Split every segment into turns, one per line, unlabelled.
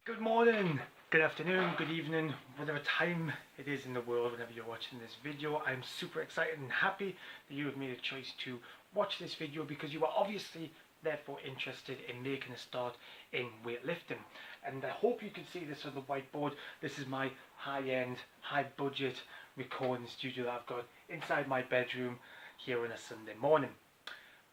Good morning, good afternoon, good evening, whatever time it is in the world whenever you're watching this video. I'm super excited and happy that you have made a choice to watch this video because you are obviously therefore interested in making a start in weightlifting. And I hope you can see this on the whiteboard. This is my high-end, high-budget recording studio that I've got inside my bedroom here on a Sunday morning.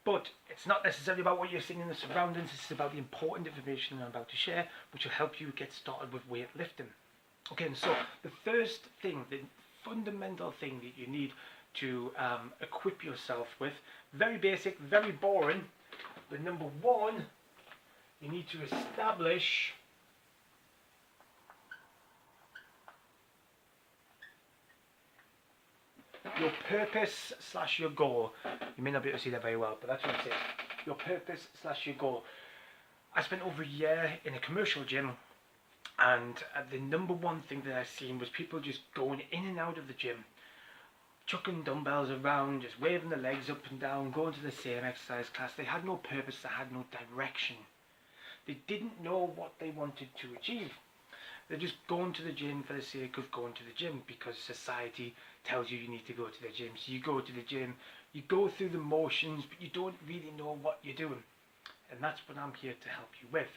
But it's not necessarily about what you're seeing in the surroundings, it's about the important information I'm about to share, which will help you get started with weightlifting. Okay, and so the first thing, the fundamental thing that you need to equip yourself with, very basic, very boring, but number one, you need to establish your purpose slash your goal. You may not be able to see that very well, but that's what it says. Your purpose slash your goal. I spent over a year in a commercial gym, and the number one thing that I've seen was people just going in and out of the gym, chucking dumbbells around, just waving their legs up and down, going to the same exercise class. They had no purpose, they had no direction. They didn't know what they wanted to achieve. They're just going to the gym for the sake of going to the gym because society tells you need to go to the gym. So you go to the gym, you go through the motions, but you don't really know what you're doing. And that's what I'm here to help you with.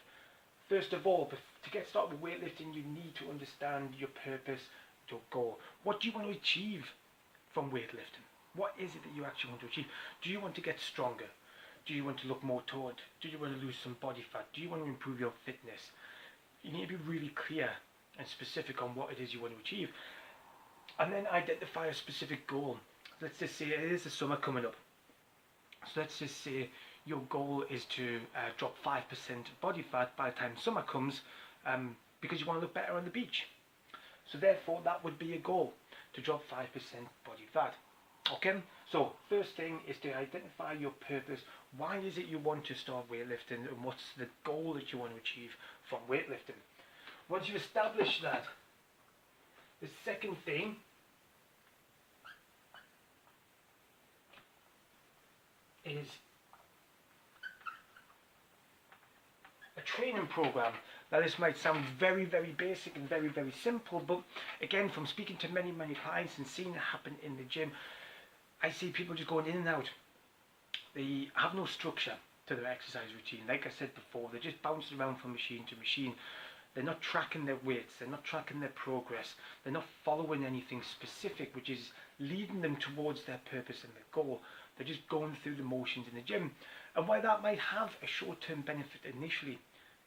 First of all, to get started with weightlifting, you need to understand your purpose, your goal. What do you want to achieve from weightlifting? What is it that you actually want to achieve? Do you want to get stronger? Do you want to look more toned? Do you want to lose some body fat? Do you want to improve your fitness? You need to be really clear and specific on what it is you want to achieve, and then identify a specific goal. Let's just say it is the summer coming up, so let's just say your goal is to drop 5% body fat by the time summer comes, because you want to look better on the beach. So therefore that would be a goal, to drop 5% body fat. Okay, so first thing is to identify your purpose. Why is it you want to start weightlifting, and what's the goal that you want to achieve from weightlifting? Once you establish that, the second thing is a training program. Now this might sound very, very basic and very, very simple, but again, from speaking to many, many clients and seeing it happen in the gym, I see people just going in and out. They have no structure to their exercise routine. Like I said before, they're just bouncing around from machine to machine. They're not tracking their weights, they're not tracking their progress, they're not following anything specific which is leading them towards their purpose and their goal. They're just going through the motions in the gym. And while that might have a short-term benefit initially,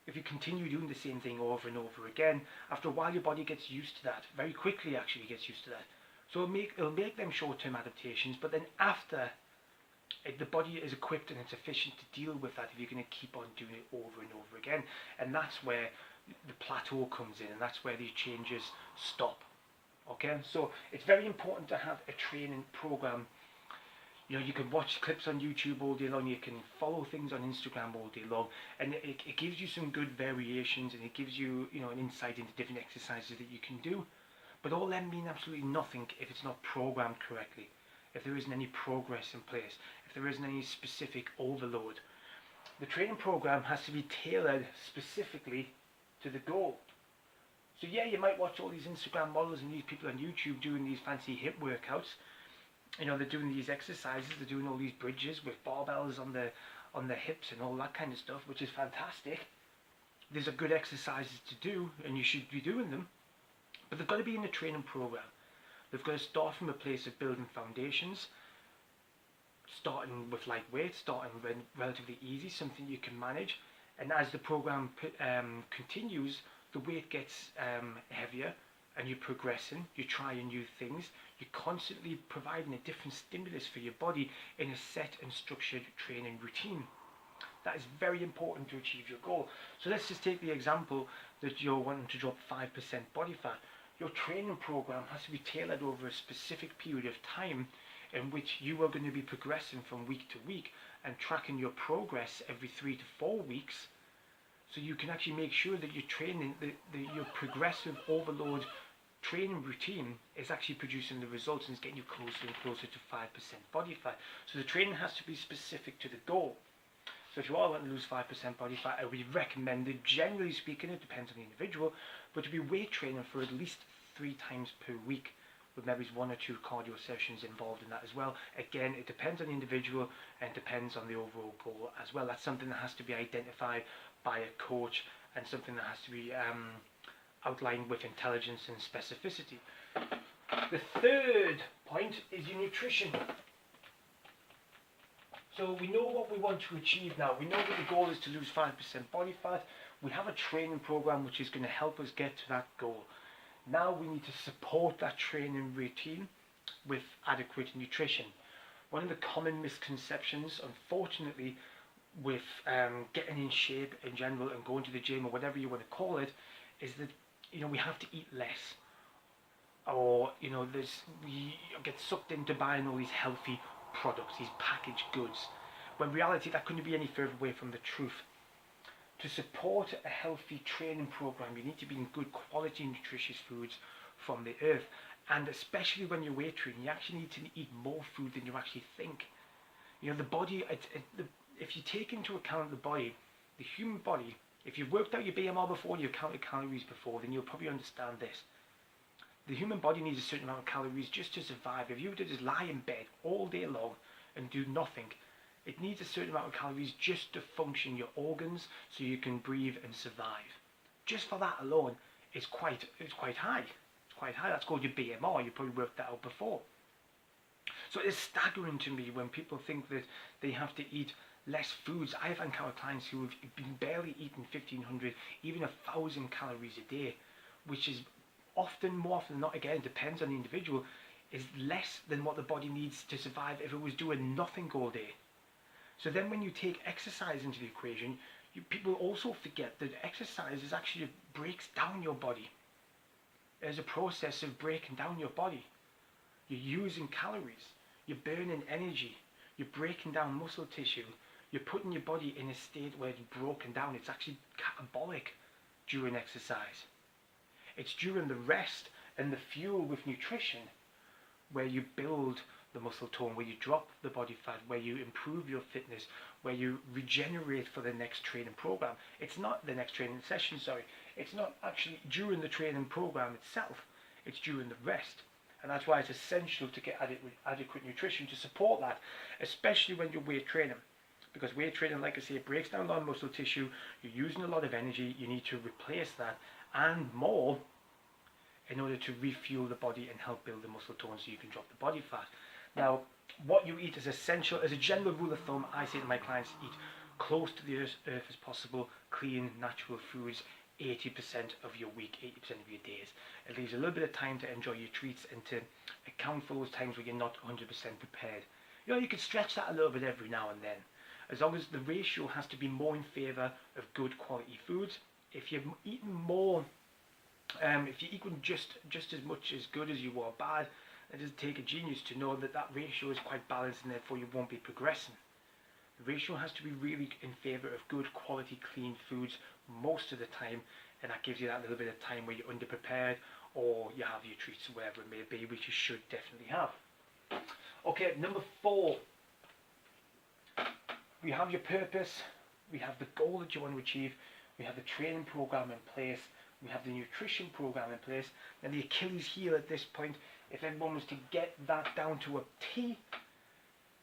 if you continue doing the same thing over and over again, after a while your body gets used to that, very quickly actually gets used to that. So it'll make them short-term adaptations, but then after, the body is equipped and it's efficient to deal with that if you're going to keep on doing it over and over again. And that's where the plateau comes in, and that's where these changes stop. Okay, so it's very important to have a training program. You know, you can watch clips on YouTube all day long, you can follow things on Instagram all day long, and it gives you some good variations, and it gives you, you know, an insight into different exercises that you can do. But all them mean absolutely nothing if it's not programmed correctly, if there isn't any progress in place, if there isn't any specific overload. The training program has to be tailored specifically to the goal. So yeah, you might watch all these Instagram models and these people on YouTube doing these fancy hip workouts. You know, they're doing these exercises, they're doing all these bridges with barbells on their hips and all that kind of stuff, which is fantastic. These are good exercises to do, and you should be doing them. But they've got to be in the training program. They've got to start from a place of building foundations, starting with light weight, starting relatively easy, something you can manage. And as the program continues, the weight gets heavier, and you're progressing, you're trying new things, you're constantly providing a different stimulus for your body in a set and structured training routine. That is very important to achieve your goal. So let's just take the example that you're wanting to drop 5% body fat. Your training program has to be tailored over a specific period of time in which you are going to be progressing from week to week and tracking your progress every 3 to 4 weeks, so you can actually make sure that your training, your progressive overload training routine is actually producing the results and is getting you closer and closer to 5% body fat. So the training has to be specific to the goal. So if you are wanting to lose 5% body fat, it would be recommended, generally speaking, it depends on the individual, but to be weight training for at least 3 times per week, with maybe 1 or 2 cardio sessions involved in that as well. Again, it depends on the individual and depends on the overall goal as well. That's something that has to be identified by a coach and something that has to be outlined with intelligence and specificity. The third point is your nutrition. So we know what we want to achieve now. We know that the goal is to lose 5% body fat. We have a training program which is going to help us get to that goal. Now we need to support that training routine with adequate nutrition. One of the common misconceptions, unfortunately, with getting in shape in general and going to the gym or whatever you want to call it, is that we have to eat less, or we get sucked into buying all these healthy products, these packaged goods, when in reality that couldn't be any further away from the truth. To support a healthy training program, you need to be in good quality nutritious foods from the earth, and especially when you're weight training, you actually need to eat more food than you actually think. The body, if you take into account the body, the human body, if you've worked out your BMR before, you've counted calories before, then you'll probably understand this. The human body needs a certain amount of calories just to survive. If you were to just lie in bed all day long and do nothing, it needs a certain amount of calories just to function your organs so you can breathe and survive. Just for that alone, it's quite high. It's quite high. That's called your BMR. You probably worked that out before. So it's staggering to me when people think that they have to eat less foods. I have encountered clients who have been barely eating 1,500, even 1,000 calories a day, which is more often than not, again, depends on the individual, is less than what the body needs to survive if it was doing nothing all day. So then when you take exercise into the equation, people also forget that exercise is actually breaks down your body. There's a process of breaking down your body. You're using calories, you're burning energy, you're breaking down muscle tissue, you're putting your body in a state where it's broken down. It's actually catabolic during exercise. It's during the rest and the fuel with nutrition where you build the muscle tone, where you drop the body fat, where you improve your fitness, where you regenerate for the next training program. It's not the next training session, it's not actually during the training program itself, it's during the rest. And that's why it's essential to get adequate nutrition to support that, especially when you're weight training. Because weight training, like I say, it breaks down a lot of muscle tissue, you're using a lot of energy, you need to replace that and more in order to refuel the body and help build the muscle tone so you can drop the body fat. Now, what you eat is essential. As a general rule of thumb, I say to my clients, eat close to the earth as possible, clean, natural foods, 80% of your week, 80% of your days. It leaves a little bit of time to enjoy your treats and to account for those times where you're not 100% prepared. You can stretch that a little bit every now and then, as long as the ratio has to be more in favour of good quality foods. If you're eating more, if you're eating just as much as good as you are bad, it doesn't take a genius to know that that ratio is quite balanced and therefore you won't be progressing. The ratio has to be really in favour of good quality clean foods most of the time, and that gives you that little bit of time where you're underprepared or you have your treats or whatever it may be, which you should definitely have. Okay, number 4. We have your purpose, we have the goal that you want to achieve, we have the training program in place, we have the nutrition program in place, and the Achilles heel at this point, if everyone was to get that down to a T,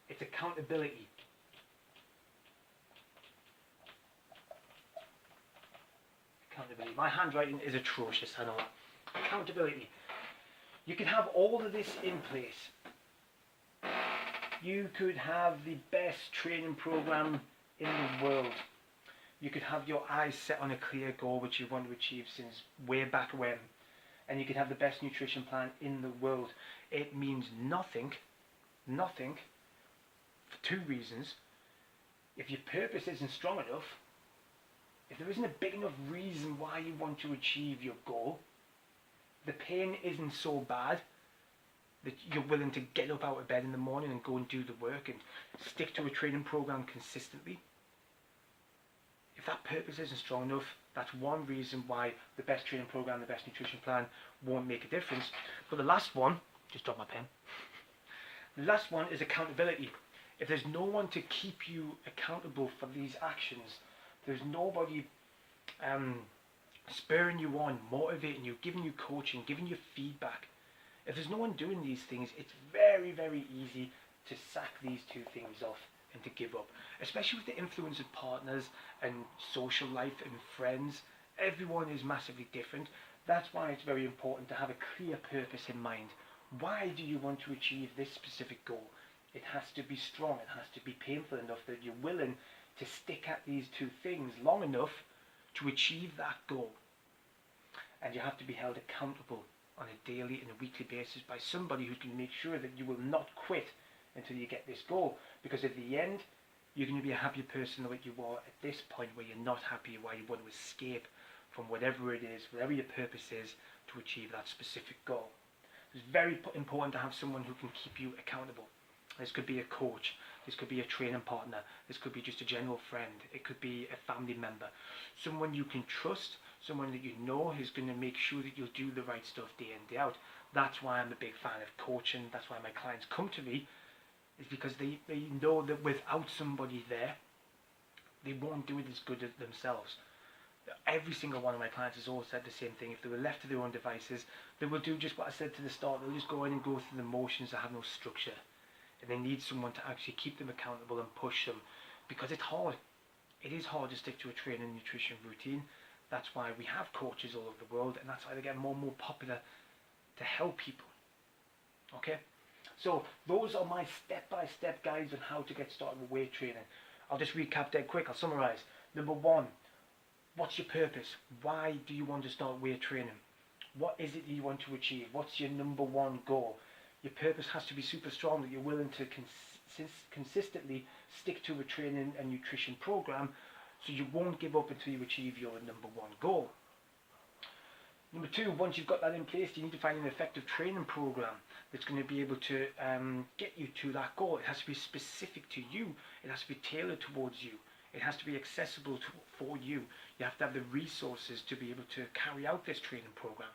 it's accountability. Accountability. My handwriting is atrocious, I know that. Accountability. You can have all of this in place. You could have the best training program in the world. You could have your eyes set on a clear goal which you want to achieve since way back when. And you could have the best nutrition plan in the world. It means nothing for 2 reasons. If your purpose isn't strong enough, if there isn't a big enough reason why you want to achieve your goal, the pain isn't so bad that you're willing to get up out of bed in the morning and go and do the work and stick to a training program consistently. If that purpose isn't strong enough, that's one reason why the best training program, the best nutrition plan won't make a difference. But the last one, just drop my pen. The last one is accountability. If there's no one to keep you accountable for these actions, there's nobody spurring you on, motivating you, giving you coaching, giving you feedback. If there's no one doing these things, it's very, very easy to sack these two things off and to give up. Especially with the influence of partners and social life and friends. Everyone is massively different. That's why it's very important to have a clear purpose in mind. Why do you want to achieve this specific goal? It has to be strong. It has to be painful enough that you're willing to stick at these two things long enough to achieve that goal. And you have to be held accountable on a daily and a weekly basis by somebody who can make sure that you will not quit until you get this goal. Because at the end, you're going to be a happier person than what you are at this point, where you're not happy, where you want to escape from whatever it is, whatever your purpose is, to achieve that specific goal. It's very important to have someone who can keep you accountable. This could be a coach, this could be a training partner, this could be just a general friend, it could be a family member. Someone you can trust, someone that you know is going to make sure that you'll do the right stuff day in, day out. That's why I'm a big fan of coaching. That's why my clients come to me, is because they know that without somebody there, they won't do it as good as themselves. Every single one of my clients has all said the same thing. If they were left to their own devices, they will do just what I said to the start. They'll just go in and go through the motions that have no structure. And they need someone to actually keep them accountable and push them, because it's hard. It is hard to stick to a training and nutrition routine. That's why we have coaches all over the world, and that's why they get more and more popular, to help people. Okay? So those are my step-by-step guides on how to get started with weight training. I'll just recap dead quick. I'll summarize. Number one, what's your purpose? Why do you want to start weight training? What is it you want to achieve? What's your number one goal? Your purpose has to be super strong, that you're willing to consistently stick to a training and nutrition program, so you won't give up until you achieve your number one goal. Number two, once you've got that in place, you need to find an effective training program that's going to be able to get you to that goal. It has to be specific to you. It has to be tailored towards you. It has to be accessible for you. You have to have the resources to be able to carry out this training program.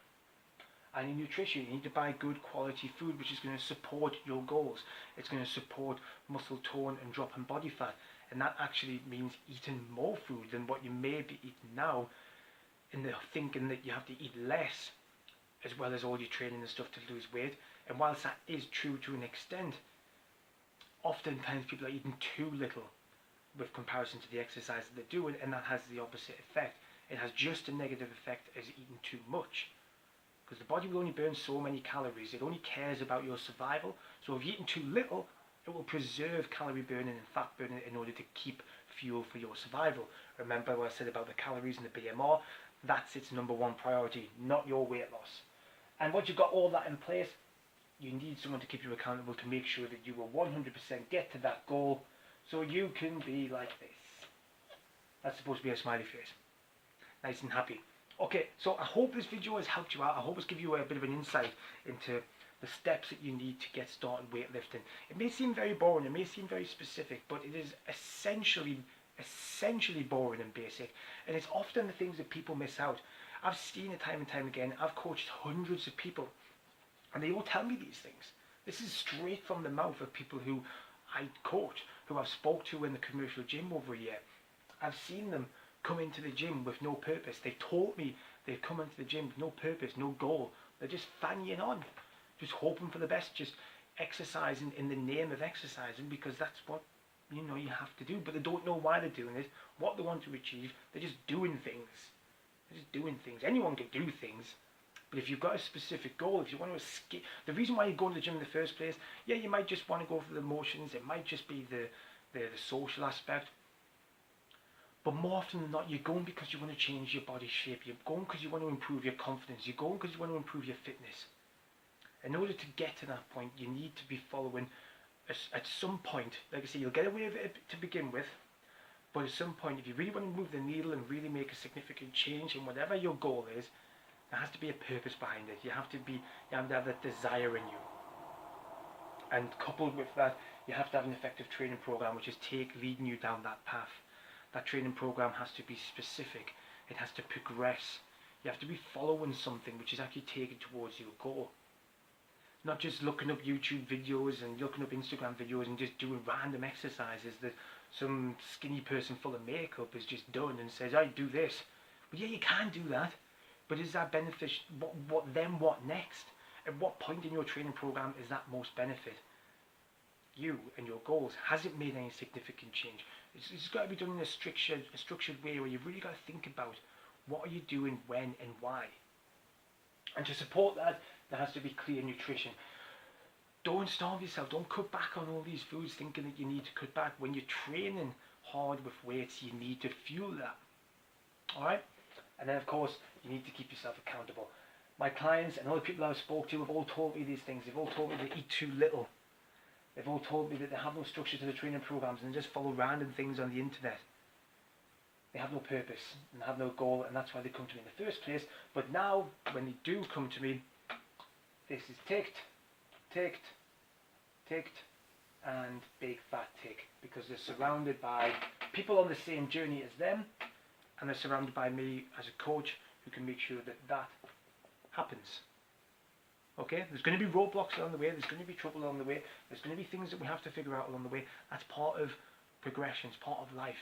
And in nutrition, you need to buy good quality food, which is going to support your goals. It's going to support muscle tone and drop in body fat. And that actually means eating more food than what you may be eating now, in the thinking that you have to eat less, as well as all your training and stuff to lose weight. And whilst that is true to an extent, oftentimes people are eating too little with comparison to the exercise that they're doing, and that has the opposite effect. It has just a negative effect as eating too much. Because the body will only burn so many calories. It only cares about your survival. So if you're eating too little, it will preserve calorie burning and fat burning in order to keep fuel for your survival. Remember what I said about the calories and the BMR? That's its number one priority, not your weight loss. And once you've got all that in place, you need someone to keep you accountable to make sure that you will 100% get to that goal, so you can be like this. That's supposed to be a smiley face. Nice and happy. Okay, so I hope this video has helped you out. I hope it's given you a bit of an insight into the steps that you need to get started weightlifting. It may seem very boring, it may seem very specific, but it is essentially boring and basic, and it's often the things that people miss out. I've seen it time and time again. I've coached hundreds of people, and they all tell me these things. This is straight from the mouth of people who I coach, who I've spoke to in the commercial gym over a year. I've seen them come into the gym with no purpose. They've told me they've come into the gym with no purpose, no goal. They're just fannying on, just hoping for the best, just exercising in the name of exercising, because that's what you have to do. But they don't know why they're doing it, what they want to achieve. They're just doing things. They're just doing things. Anyone can do things, but if you've got a specific goal, if you want to escape, the reason why you go to the gym in the first place, yeah, you might just want to go through the motions. It might just be the social aspect. But more often than not, you're going because you want to change your body shape. You're going because you want to improve your confidence. You're going because you want to improve your fitness. In order to get to that point, you need to be following, at some point, like I say, you'll get away with it to begin with, but at some point, if you really want to move the needle and really make a significant change in whatever your goal is, there has to be a purpose behind it. You have to have that desire in you. And coupled with that, you have to have an effective training program, which is leading you down that path. That training program has to be specific. It has to progress. You have to be following something which is actually taken towards your goal. Not just looking up YouTube videos and looking up Instagram videos and just doing random exercises that some skinny person full of makeup has just done and says, I do this. But yeah, you can do that. But is that beneficial? What next? At what point in your training program is that most benefit? You and your goals. Has it made any significant change? It's got to be done in a structured way where you've really got to think about what are you doing, when and why. And to support that, there has to be clear nutrition. Don't starve yourself. Don't cut back on all these foods thinking that you need to cut back. When you're training hard with weights, you need to fuel that. Alright? And then of course, you need to keep yourself accountable. My clients and other people I've spoken to have all told me these things. They've all told me they eat too little. They've all told me that they have no structure to the training programs and just follow random things on the internet. They have no purpose and have no goal, and that's why they come to me in the first place. But now, when they do come to me, this is ticked, and big fat tick, because they're surrounded by people on the same journey as them, and they're surrounded by me as a coach who can make sure that that happens. Okay, there's going to be roadblocks along the way, there's going to be trouble along the way, there's going to be things that we have to figure out along the way. That's part of progression, it's part of life,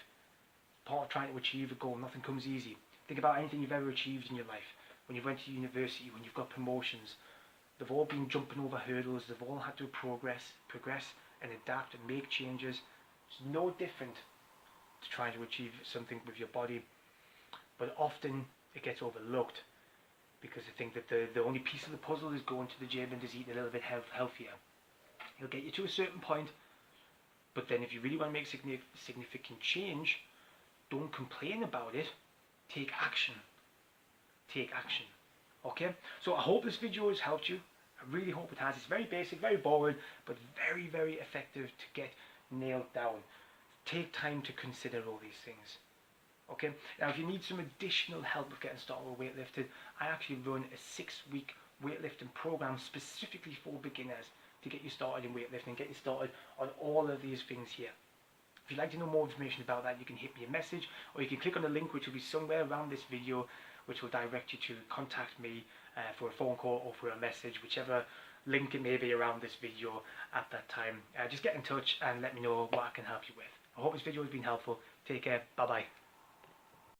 part of trying to achieve a goal. Nothing comes easy. Think about anything you've ever achieved in your life. When you went to university, when you've got promotions, they've all been jumping over hurdles, they've all had to progress and adapt and make changes. It's no different to trying to achieve something with your body, but often it gets overlooked because they think that the only piece of the puzzle is going to the gym and just eating a little bit healthier. It'll get you to a certain point, but then if you really want to make significant change, don't complain about it, take action. Take action. Okay? So I hope this video has helped you. I really hope it has. It's very basic, very boring, but very, very effective to get nailed down. Take time to consider all these things. Okay? Now if you need some additional help with getting started with weightlifting, I actually run a 6-week weightlifting program specifically for beginners to get you started in weightlifting, get you started on all of these things here. If you'd like to know more information about that, you can hit me a message, or you can click on the link which will be somewhere around this video, which will direct you to contact me for a phone call or for a message, whichever link it may be around this video at that time. Just get in touch and let me know what I can help you with. I hope this video has been helpful. Take care. Bye bye.